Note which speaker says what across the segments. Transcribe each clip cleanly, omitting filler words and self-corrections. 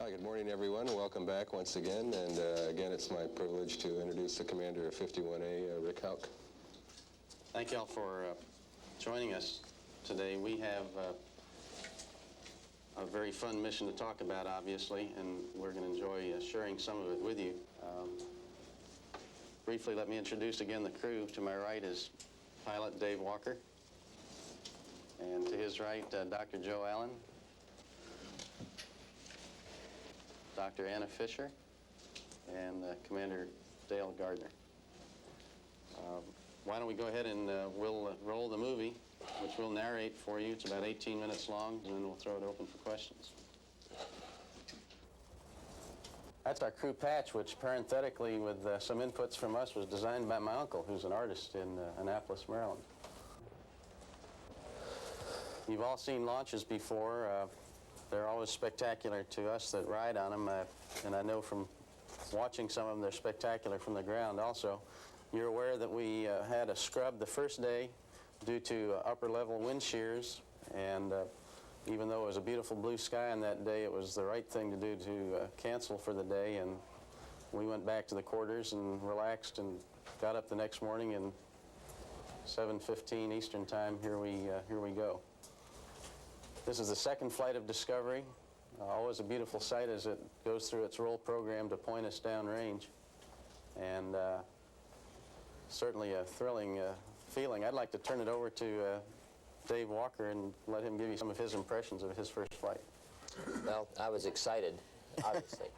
Speaker 1: Hi, good morning, everyone. Welcome back once again. And again, it's my privilege to introduce the commander of 51A, Rick Hauk.
Speaker 2: Thank you all for joining us today. We have a very fun mission to talk about, obviously, and we're going to enjoy sharing some of it with you. Briefly, let me introduce again the crew. To my right is pilot Dave Walker, and to his right, Dr. Joe Allen, Dr. Anna Fisher, and Commander Dale Gardner. Why don't we go ahead and we'll roll the movie, which we'll narrate for you. It's about 18 minutes long, and then we'll throw it open for questions. That's our crew patch, which parenthetically, with some inputs from us, was designed by my uncle, who's an artist in Annapolis, Maryland. You've all seen launches before. They're always spectacular to us that ride on them, and I know from watching some of them, they're spectacular from the ground also. You're aware that we had a scrub the first day due to upper level wind shears, and even though it was a beautiful blue sky on that day, it was the right thing to do to cancel for the day, and we went back to the quarters and relaxed and got up the next morning, and 7:15 Eastern time, here we go. This is the second flight of Discovery. Always a beautiful sight as it goes through its roll program to point us downrange, and certainly a thrilling feeling. I'd like to turn it over to Dave Walker and let him give you some of his impressions of his first flight.
Speaker 3: Well, I was excited, obviously.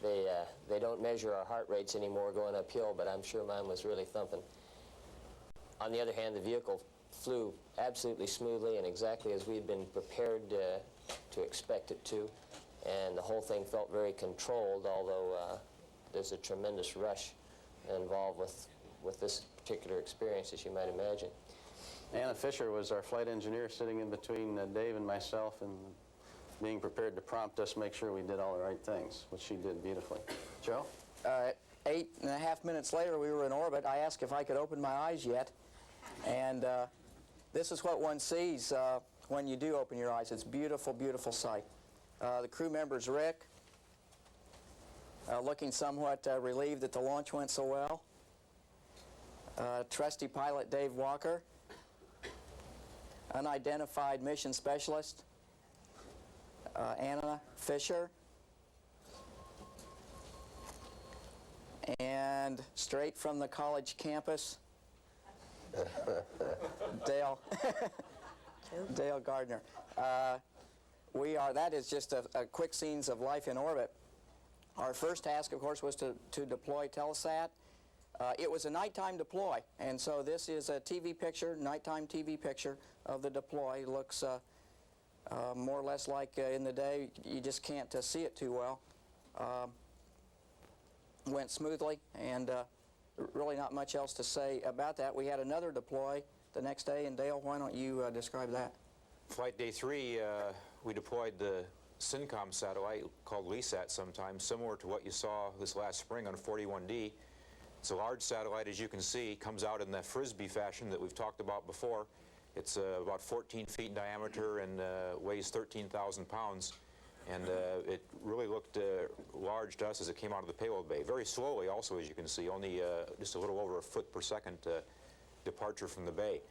Speaker 3: They don't measure our heart rates anymore going uphill, but I'm sure mine was really thumping. On the other hand, the vehicle flew absolutely smoothly and exactly as we'd been prepared to expect it to, and the whole thing felt very controlled, although there's a tremendous rush involved with this particular experience, as you might imagine.
Speaker 2: Anna Fisher was our flight engineer, sitting in between Dave and myself, and being prepared to prompt us, make sure we did all the right things, which she did beautifully. Joe?
Speaker 4: 8.5 minutes later, we were in orbit. I asked if I could open my eyes yet, and this is what one sees when you do open your eyes. It's a beautiful, beautiful sight. The crew members, Rick, looking somewhat relieved that the launch went so well. Trusty pilot Dave Walker, unidentified mission specialist Anna Fisher, and straight from the college campus, Dale Gardner. That is just a quick scenes of life in orbit. Our first task, of course, was to deploy Telesat. It was a nighttime deploy, and so this is a TV picture, nighttime TV picture of the deploy. It looks more or less like in the day. You just can't see it too well. Went smoothly, and really not much else to say about that. We had another deploy the next day, and Dale, why don't you describe that?
Speaker 5: Flight day 3, we deployed the SYNCOM satellite called LESAT sometimes, similar to what you saw this last spring on 41D. It's a large satellite, as you can see, comes out in the Frisbee fashion that we've talked about before. It's about 14 feet in diameter and weighs 13,000 pounds. And it really looked large to us as it came out of the payload bay. Very slowly also, as you can see, only just a little over a foot per second departure from the bay.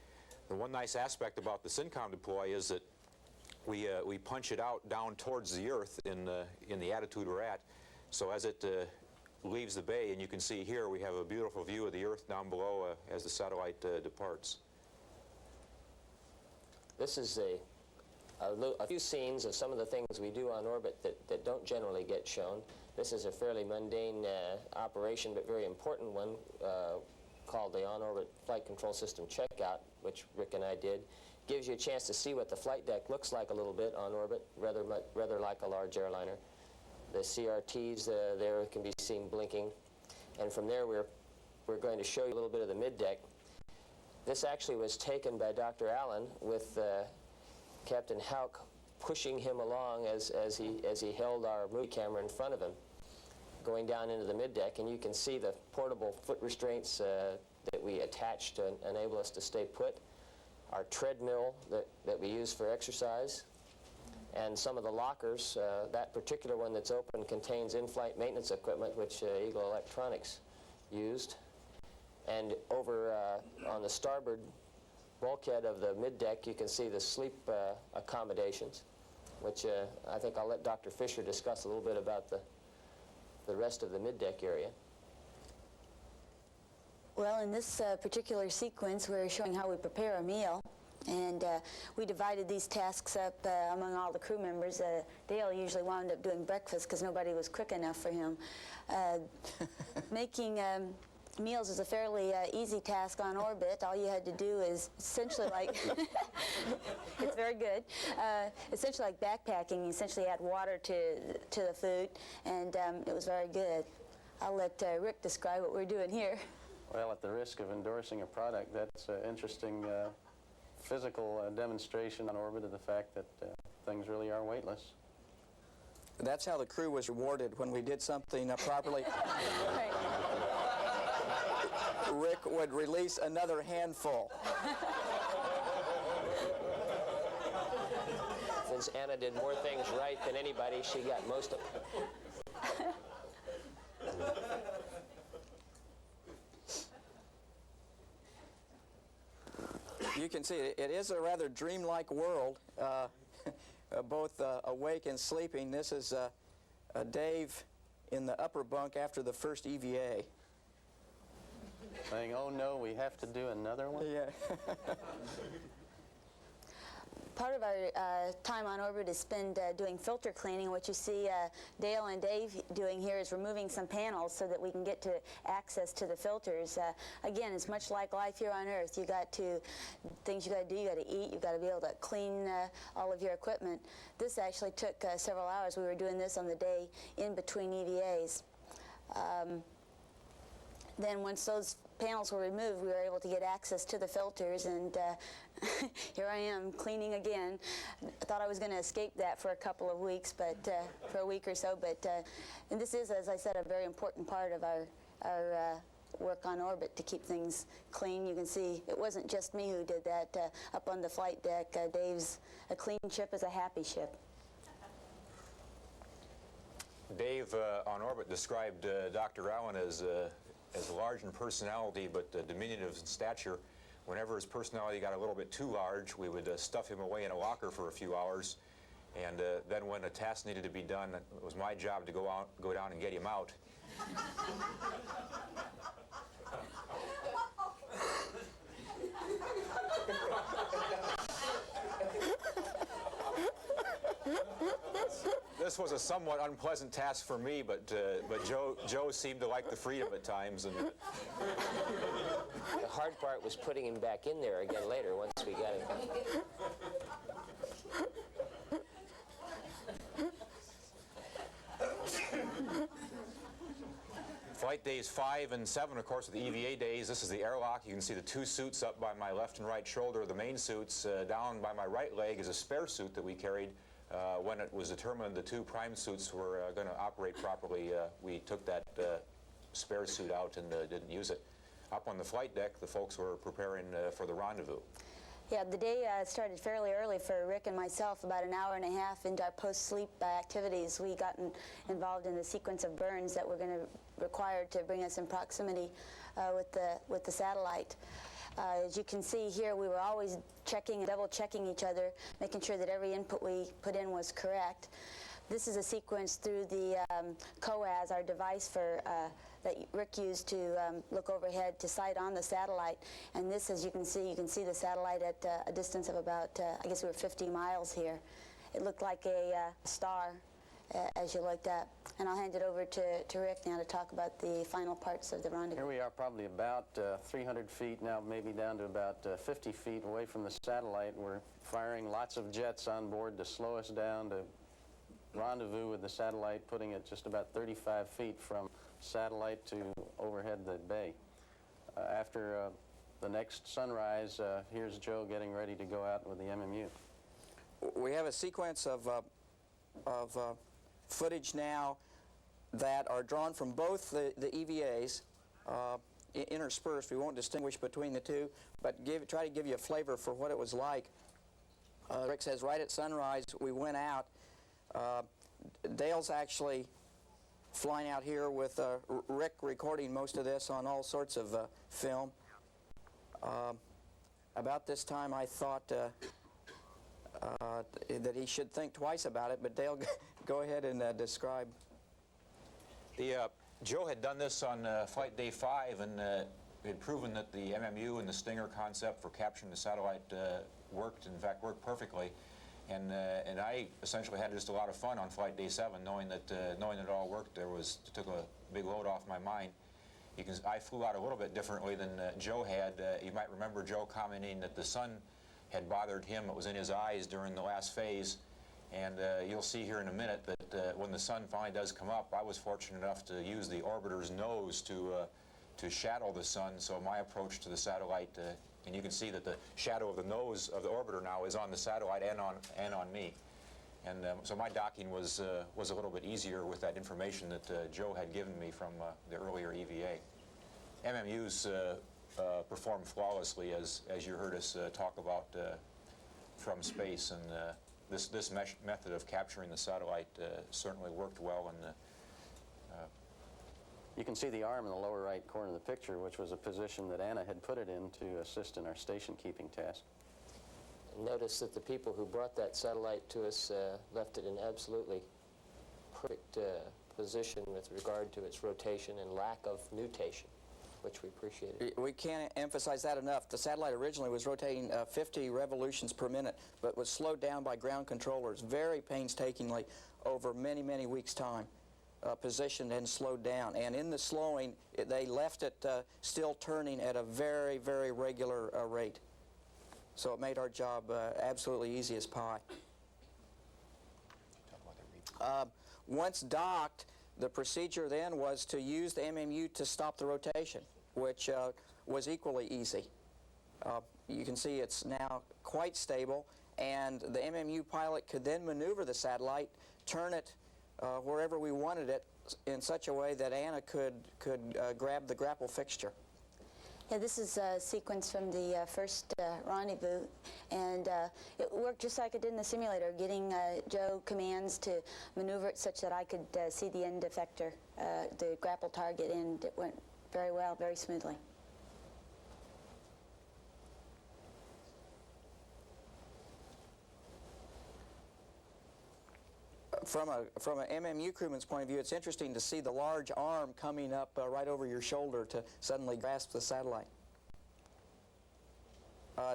Speaker 5: The one nice aspect about the SYNCOM deploy is that we punch it out down towards the Earth in the attitude we're at. So as it leaves the bay, and you can see here we have a beautiful view of the Earth down below as the satellite departs.
Speaker 3: This is a few scenes of some of the things we do on orbit that don't generally get shown. This is a fairly mundane operation, but very important one, called the On-Orbit Flight Control System Checkout, which Rick and I did. Gives you a chance to see what the flight deck looks like a little bit on orbit, rather like a large airliner. The CRTs there can be seen blinking, and from there we're going to show you a little bit of the middeck. This actually was taken by Dr. Allen with Captain Hauk pushing him along as he held our movie camera in front of him, going down into the middeck, and you can see the portable foot restraints that we attached to enable us to stay put, our treadmill that we use for exercise, And some of the lockers, that particular one that's open contains in-flight maintenance equipment, which Eagle Electronics used. And over on the starboard bulkhead of the middeck, you can see the sleep accommodations, which I think I'll let Dr. Fisher discuss a little bit about the rest of the middeck area.
Speaker 6: Well, in this particular sequence, we're showing how we prepare a meal. And we divided these tasks up among all the crew members. Dale usually wound up doing breakfast because nobody was quick enough for him. Making meals is a fairly easy task on orbit. All you had to do is essentially like, it's very good, essentially like backpacking. You essentially add water to the food, and it was very good. I'll let Rick describe what we're doing here.
Speaker 2: Well, at the risk of endorsing a product, that's an interesting physical demonstration on orbit of the fact that things really are weightless.
Speaker 4: That's how the crew was rewarded when we did something properly.
Speaker 6: Right.
Speaker 4: Rick would release another handful.
Speaker 3: Since Anna did more things right than anybody, she got most of them.
Speaker 4: You can see it is a rather dreamlike world, both awake and sleeping. This is Dave in the upper bunk after the first EVA.
Speaker 2: Saying, oh no, we have to do another one?
Speaker 4: Yeah.
Speaker 6: Part of our time on orbit is spent doing filter cleaning. What you see Dale and Dave doing here is removing some panels so that we can get to access to the filters. Again, it's much like life here on Earth. You got to, things you got to do, you got to eat, you got to be able to clean all of your equipment. This actually took several hours. We were doing this on the day in between EVAs. Then once those panels were removed, we were able to get access to the filters, and here I am cleaning again. I thought I was going to escape that for a couple of weeks, but for a week or so. But and this is, as I said, a very important part of our work on orbit, to keep things clean. You can see it wasn't just me who did that. Up on the flight deck, Dave's a clean ship is a happy ship.
Speaker 5: Dave on orbit described Dr. Allen as large in personality but diminutive in stature. Whenever his personality got a little bit too large, we would stuff him away in a locker for a few hours, and then when a task needed to be done, it was my job to go down and get him out. This was a somewhat unpleasant task for me, but Joe seemed to like the freedom at times. And
Speaker 3: The hard part was putting him back in there again later once we got him.
Speaker 5: Flight days 5 and 7, of course, are the EVA days. This is the airlock. You can see the two suits up by my left and right shoulder, the main suits. Down by my right leg is a spare suit that we carried. When it was determined the two prime suits were going to operate properly, we took that spare suit out and didn't use it. Up on the flight deck, the folks were preparing for the rendezvous.
Speaker 6: Yeah, the day started fairly early for Rick and myself. About an hour and a half into our post-sleep activities, we got involved in the sequence of burns that were going to require to bring us in proximity with the satellite. As you can see here, we were always checking and double-checking each other, making sure that every input we put in was correct. This is a sequence through the COAS, our device for that Rick used to look overhead to sight on the satellite. And this, as you can see the satellite at a distance of about, I guess we were 50 miles here. It looked like a star as you looked up. And I'll hand it over to Rick now to talk about the final parts of the rendezvous.
Speaker 2: Here we are probably about 300 feet, now maybe down to about 50 feet away from the satellite. We're firing lots of jets on board to slow us down, to rendezvous with the satellite, putting it just about 35 feet from satellite to overhead the bay. After the next sunrise, here's Joe getting ready to go out with the MMU.
Speaker 4: We have a sequence of footage now that are drawn from both the EVAs, interspersed. We won't distinguish between the two, but try to give you a flavor for what it was like Rick says right at sunrise we went out. Dale's actually flying out here with Rick recording most of this on all sorts of film. About this time I thought that he should think twice about it, but Dale, go ahead and describe.
Speaker 5: Joe had done this on flight day 5 and had proven that the MMU and the Stinger concept for capturing the satellite worked, in fact worked perfectly. And I essentially had just a lot of fun on flight day 7, knowing that it all worked. It took a big load off my mind. I flew out a little bit differently than Joe had. You might remember Joe commenting that the sun had bothered him. It was in his eyes during the last phase. And you'll see here in a minute that when the sun finally does come up, I was fortunate enough to use the orbiter's nose to shadow the sun. So my approach to the satellite, and you can see that the shadow of the nose of the orbiter now is on the satellite and on me. And so my docking was a little bit easier with that information that Joe had given me from the earlier EVA. MMUs perform flawlessly, as you heard us talk about from space, and this method of capturing the satellite certainly worked well. And
Speaker 2: You can see the arm in the lower right corner of the picture, which was a position that Anna had put it in to assist in our station keeping task.
Speaker 3: Notice that the people who brought that satellite to us left it in absolutely perfect position with regard to its rotation and lack of nutation, which we appreciated.
Speaker 4: We can't emphasize that enough. The satellite originally was rotating 50 revolutions per minute, but was slowed down by ground controllers very painstakingly over many, many weeks' time, positioned and slowed down. And in the slowing, they left it still turning at a very, very regular rate. So it made our job absolutely easy as pie. Once docked, the procedure then was to use the MMU to stop the rotation, which was equally easy. You can see it's now quite stable, and the MMU pilot could then maneuver the satellite, turn it wherever we wanted it in such a way that Anna could grab the grapple fixture.
Speaker 6: Yeah, this is a sequence from the first rendezvous, and it worked just like it did in the simulator, getting Joe commands to maneuver it such that I could see the end effector, the grapple target, and it went very well, very smoothly.
Speaker 4: From an MMU crewman's point of view, it's interesting to see the large arm coming up right over your shoulder to suddenly grasp the satellite.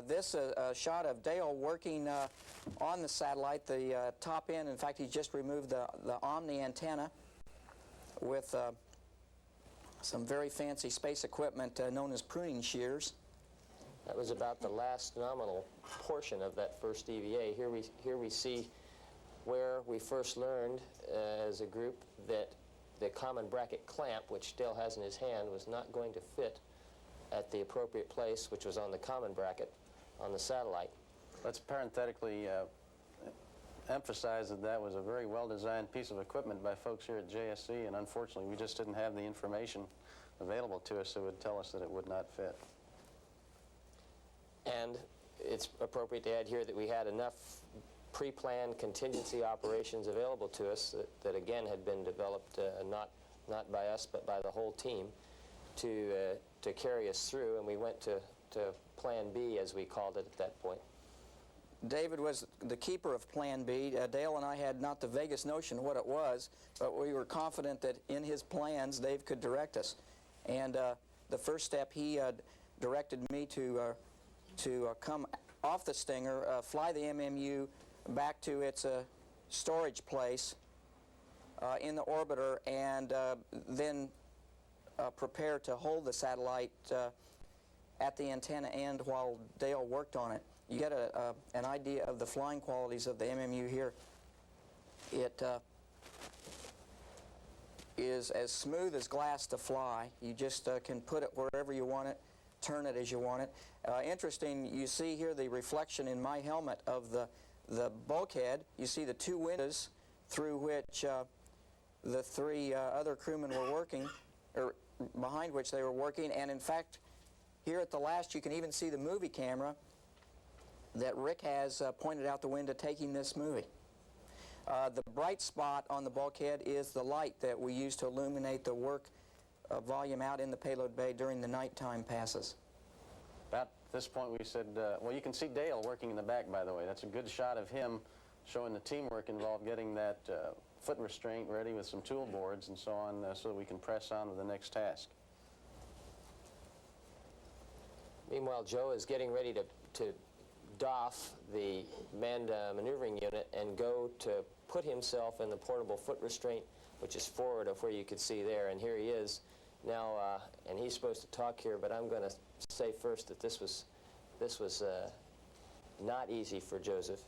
Speaker 4: This a shot of Dale working on the satellite, the top end. In fact, he just removed the Omni antenna with some very fancy space equipment known as pruning shears.
Speaker 3: That was about the last nominal portion of that first EVA. Here we see where we first learned as a group that the common bracket clamp, which Dale has in his hand, was not going to fit at the appropriate place, which was on the common bracket on the satellite.
Speaker 2: Let's parenthetically emphasize that that was a very well-designed piece of equipment by folks here at JSC, and unfortunately we just didn't have the information available to us that would tell us that it would not fit.
Speaker 3: And it's appropriate to add here that we had enough pre-planned contingency operations available to us that again had been developed not by us but by the whole team to carry us through, and we went to Plan B, as we called it at that point.
Speaker 4: David was the keeper of Plan B. Dale and I had not the vaguest notion what it was, but we were confident that in his plans Dave could direct us. And the first step, he directed me to come off the Stinger, fly the MMU back to its storage place in the orbiter, and then prepare to hold the satellite at the antenna end while Dale worked on it. You get an idea of the flying qualities of the MMU here. It is as smooth as glass to fly. You just can put it wherever you want it, turn it as you want it. Interesting, you see here the reflection in my helmet of the bulkhead. You see the two windows through which the three other crewmen were working, or behind which they were working, and in fact, here at the last you can even see the movie camera that Rick has pointed out the window taking this movie. The bright spot on the bulkhead is the light that we use to illuminate the work volume out in the payload bay during the nighttime passes.
Speaker 2: About this point we said, well, you can see Dale working in the back, by the way. That's a good shot of him showing the teamwork involved getting that foot restraint ready with some tool boards and so on so that we can press on with the next task.
Speaker 3: Meanwhile, Joe is getting ready to doff the manned maneuvering unit and go to put himself in the portable foot restraint, which is forward of where you could see there. And here he is now, and he's supposed to talk here, but I'm going to say first that this was not easy for Joseph.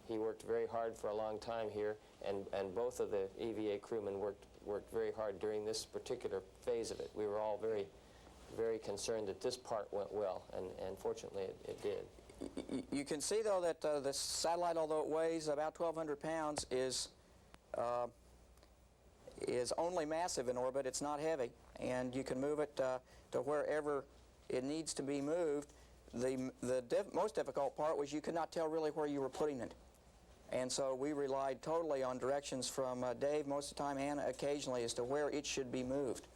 Speaker 3: He worked very hard for a long time here, and both of the EVA crewmen worked very hard during this particular phase of it. We were all very, very concerned that this part went well, and fortunately it did.
Speaker 4: You can see, though, that the satellite, although it weighs about 1,200 pounds, is only massive in orbit. It's not heavy, and you can move it to wherever it needs to be moved. The most difficult part was you could not tell really where you were putting it. And so we relied totally on directions from Dave most of the time and occasionally as to where it should be moved.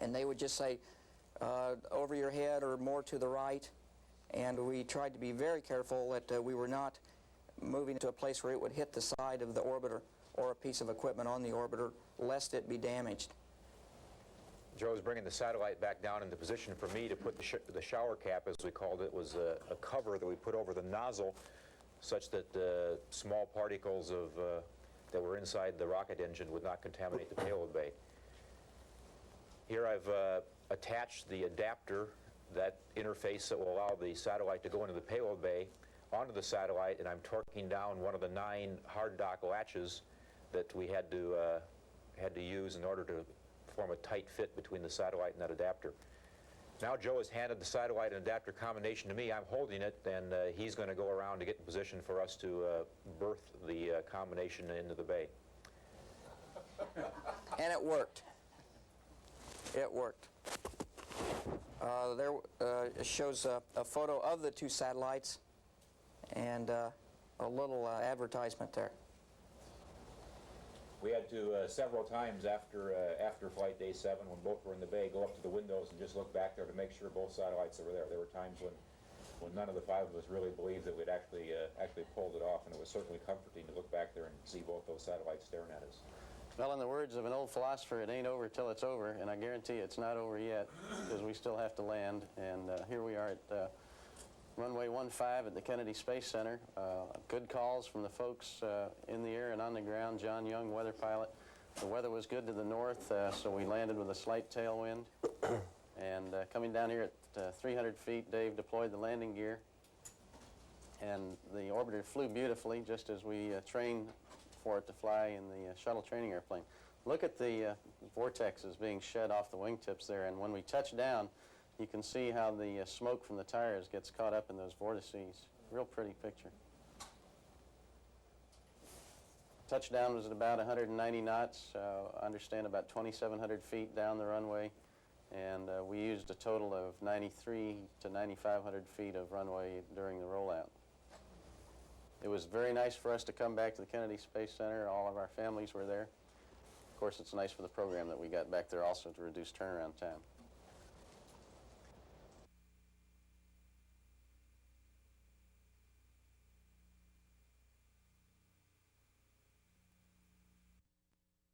Speaker 4: And they would just say, over your head or more to the right. And we tried to be very careful that we were not moving to a place where it would hit the side of the orbiter or a piece of equipment on the orbiter, lest it be damaged.
Speaker 5: Joe was bringing the satellite back down into position for me to put the shower cap, as we called it, was a cover that we put over the nozzle such that the small particles that were inside the rocket engine would not contaminate the payload bay. Here I've attached the adapter, that interface that will allow the satellite to go into the payload bay, onto the satellite, and I'm torquing down one of the 9 hard dock latches that we had to use in order to form a tight fit between the satellite and that adapter. Now Joe has handed the satellite and adapter combination to me. I'm holding it, and he's going to go around to get in position for us to berth the combination into the bay.
Speaker 4: And it worked. It worked. There shows a photo of the 2 satellites and a little advertisement there.
Speaker 5: We had to several times after flight day 7, when both were in the bay, go up to the windows and just look back there to make sure both satellites were there. There were times when none of the 5 of us really believed that we'd actually pulled it off, and it was certainly comforting to look back there and see both those satellites staring at us.
Speaker 2: Well, in the words of an old philosopher, it ain't over till it's over, and I guarantee it's not over yet because we still have to land. And here we are at runway 15 at the Kennedy Space Center. Good calls from the folks in the air and on the ground. John Young, weather pilot. The weather was good to the north, so we landed with a slight tailwind. And coming down here at 300 feet, Dave deployed the landing gear. And the orbiter flew beautifully, just as we trained for it to fly in the shuttle training airplane. Look at the vortexes being shed off the wingtips there, and when we touch down, you can see how the smoke from the tires gets caught up in those vortices. Real pretty picture. Touchdown was at about 190 knots, I understand about 2,700 feet down the runway, and we used a total of 93 to 9,500 feet of runway during the rollout. It was very nice for us to come back to the Kennedy Space Center. All of our families were there. Of course, it's nice for the program that we got back there also to reduce turnaround time.